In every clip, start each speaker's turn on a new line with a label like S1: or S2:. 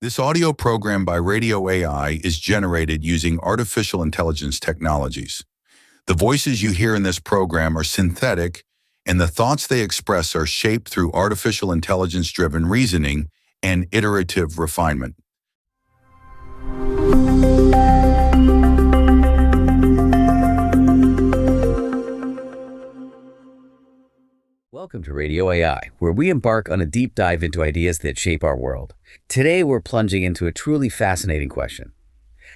S1: This audio program by Radio AI is generated using artificial intelligence technologies. The voices you hear in this program are synthetic, and the thoughts they express are shaped through artificial intelligence-driven reasoning and iterative refinement.
S2: Welcome to Radio AI, where we embark on a deep dive into ideas that shape our world. Today, we're plunging into a truly fascinating question.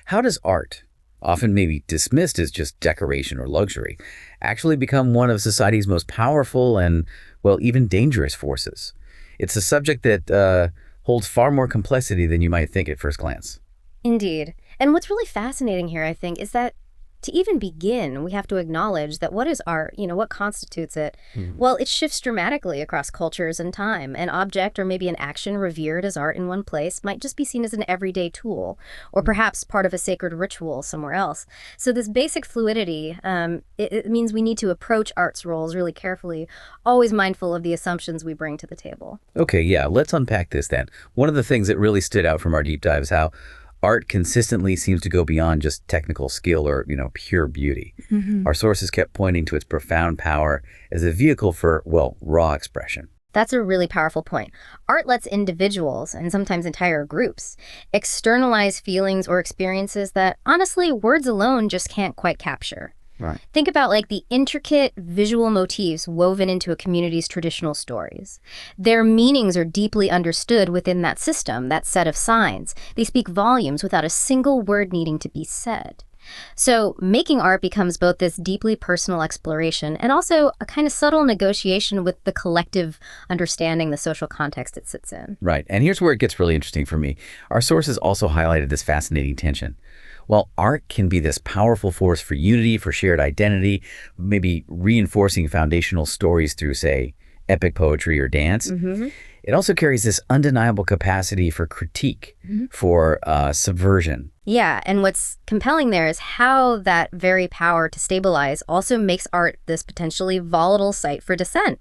S2: How does art, often maybe dismissed as just decoration or luxury, actually become one of society's most powerful and, well, even dangerous forces? It's a subject that holds far more complexity than you might think at first glance.
S3: Indeed. And what's really fascinating here, I think, is that to even begin, we have to acknowledge that what is art, what constitutes it? Well, it shifts dramatically across cultures and time. An object or maybe an action revered as art in one place might just be seen as an everyday tool, or perhaps part of a sacred ritual somewhere else. So this basic fluidity, it means we need to approach art's roles really carefully, always mindful of the assumptions we bring to the table.
S2: Okay, yeah, let's unpack this then. One of the things that really stood out from our deep dive is how art consistently seems to go beyond just technical skill or, pure beauty. Our sources kept pointing to its profound power as a vehicle for, well, raw expression.
S3: That's a really powerful point. Art lets individuals, and sometimes entire groups, externalize feelings or experiences that, honestly, words alone just can't quite capture.
S2: Right.
S3: Think about the intricate visual motifs woven into a community's traditional stories. Their meanings are deeply understood within that system, that set of signs. They speak volumes without a single word needing to be said. So making art becomes both this deeply personal exploration and also a kind of subtle negotiation with the collective understanding, the social context it sits in.
S2: Right. And here's where it gets really interesting for me. Our sources also highlighted this fascinating tension. While art can be this powerful force for unity, for shared identity, maybe reinforcing foundational stories through, say, epic poetry or dance, it also carries this undeniable capacity for critique, for subversion.
S3: Yeah, and what's compelling there is how that very power to stabilize also makes art this potentially volatile site for dissent.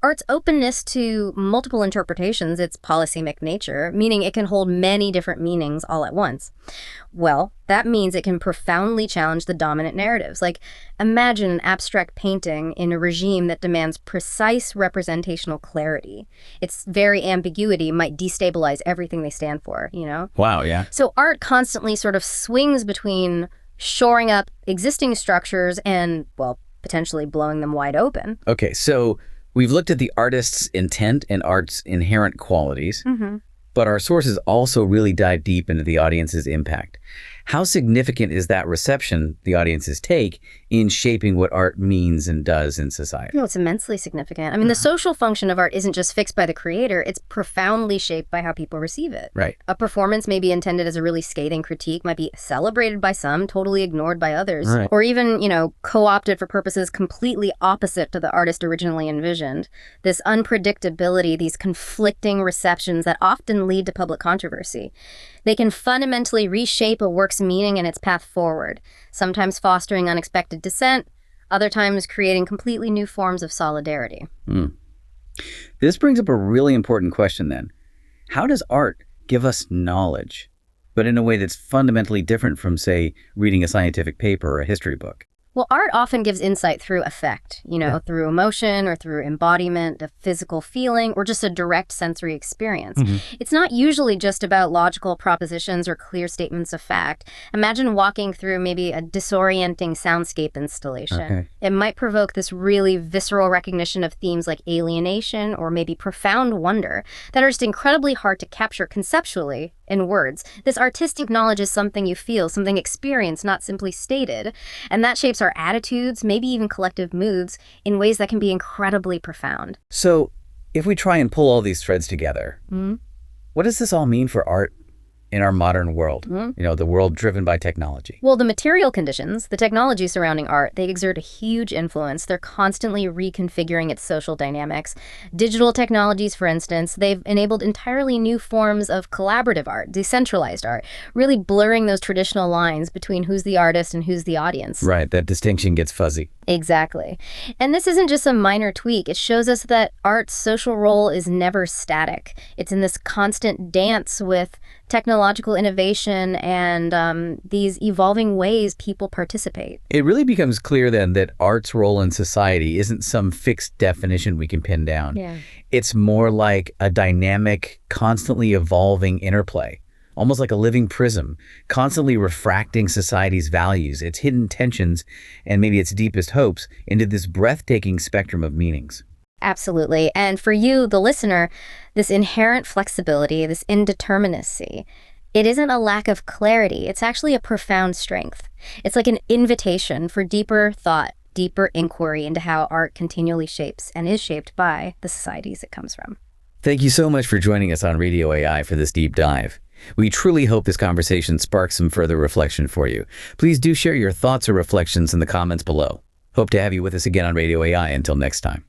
S3: Art's openness to multiple interpretations, its polysemic nature, meaning it can hold many different meanings all at once. Well, that means it can profoundly challenge the dominant narratives. Imagine an abstract painting in a regime that demands precise representational clarity. Its very ambiguity might destabilize everything they stand for,
S2: Wow, yeah.
S3: So art constantly sort of swings between shoring up existing structures and, well, potentially blowing them wide open.
S2: Okay, so we've looked at the artist's intent and art's inherent qualities, but our sources also really dive deep into the audience's impact. How significant is that reception the audiences take in shaping what art means and does in society?
S3: It's immensely significant. I mean, the social function of art isn't just fixed by the creator, it's profoundly shaped by how people receive it.
S2: Right.
S3: A performance may be intended as a really scathing critique, might be celebrated by some, totally ignored by others,
S2: right,
S3: or even, co-opted for purposes completely opposite to the artist originally envisioned. This unpredictability, these conflicting receptions that often lead to public controversy. They can fundamentally reshape a work's meaning and its path forward, sometimes fostering unexpected dissent, other times creating completely new forms of solidarity.
S2: This brings up a really important question then. How does art give us knowledge, but in a way that's fundamentally different from, say, reading a scientific paper or a history book?
S3: Well, art often gives insight through effect, through emotion or through embodiment, a physical feeling, or just a direct sensory experience. It's not usually just about logical propositions or clear statements of fact. Imagine walking through maybe a disorienting soundscape installation.
S2: Okay.
S3: It might provoke this really visceral recognition of themes like alienation or maybe profound wonder that are just incredibly hard to capture conceptually in words. This artistic knowledge is something you feel, something experienced, not simply stated. And that shapes our attitudes, maybe even collective moods, in ways that can be incredibly profound.
S2: So if we try and pull all these threads together, what does this all mean for art in our modern world, the world driven by technology?
S3: Well, the material conditions, the technology surrounding art, they exert a huge influence. They're constantly reconfiguring its social dynamics. Digital technologies, for instance, they've enabled entirely new forms of collaborative art, decentralized art, really blurring those traditional lines between who's the artist and who's the audience.
S2: Right, that distinction gets fuzzy.
S3: Exactly. And this isn't just a minor tweak. It shows us that art's social role is never static. It's in this constant dance with technological innovation and these evolving ways people participate.
S2: It really becomes clear then that art's role in society isn't some fixed definition we can pin down.
S3: Yeah.
S2: It's more like a dynamic, constantly evolving interplay, almost like a living prism, constantly refracting society's values, its hidden tensions, and maybe its deepest hopes into this breathtaking spectrum of meanings.
S3: Absolutely. And for you, the listener, this inherent flexibility, this indeterminacy, it isn't a lack of clarity. It's actually a profound strength. It's like an invitation for deeper thought, deeper inquiry into how art continually shapes and is shaped by the societies it comes from.
S2: Thank you so much for joining us on Radio AI for this deep dive. We truly hope this conversation sparks some further reflection for you. Please do share your thoughts or reflections in the comments below. Hope to have you with us again on Radio AI. Until next time.